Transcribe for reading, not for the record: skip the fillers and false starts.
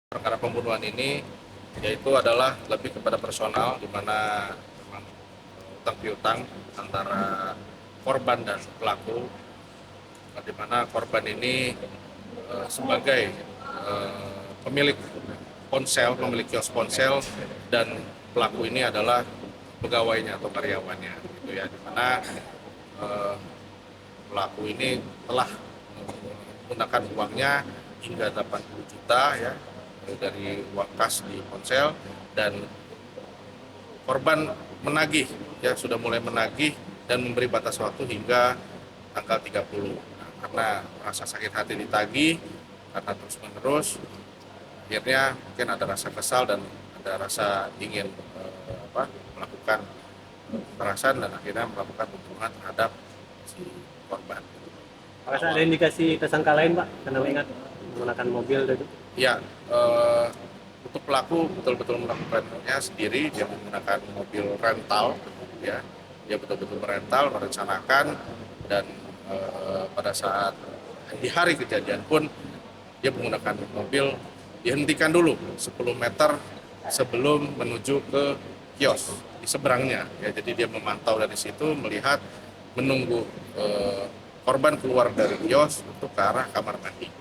Perkara pembunuhan ini yaitu adalah lebih kepada personal, di mana memang utang piutang antara korban dan pelaku, di mana korban ini sebagai pemilik ponsel, pemilik kios ponsel, dan pelaku ini adalah pegawainya atau karyawannya, gitu ya. Di mana pelaku ini telah menggunakan uangnya hingga 80 juta ya dari uang kas di ponsel, dan korban menagih ya, sudah mulai menagih dan memberi batas waktu hingga tanggal 30. Nah, karena rasa sakit hati ditagih karena terus-menerus, akhirnya mungkin ada rasa kesal dan ada rasa ingin melakukan kekerasan dan akhirnya melakukan pembunuhan terhadap si korban. Apakah ada indikasi tersangka lain, Pak? Karena ingat menggunakan mobil itu. Ya, untuk pelaku betul-betul melakukannya sendiri, dia menggunakan mobil rental, ya, dia betul-betul merental, merencanakan, dan pada saat di hari kejadian pun dia menggunakan mobil dihentikan dulu 10 meter sebelum menuju ke kios di seberangnya, ya, jadi dia memantau dari situ, melihat, menunggu korban keluar dari kios untuk ke arah kamar mandi.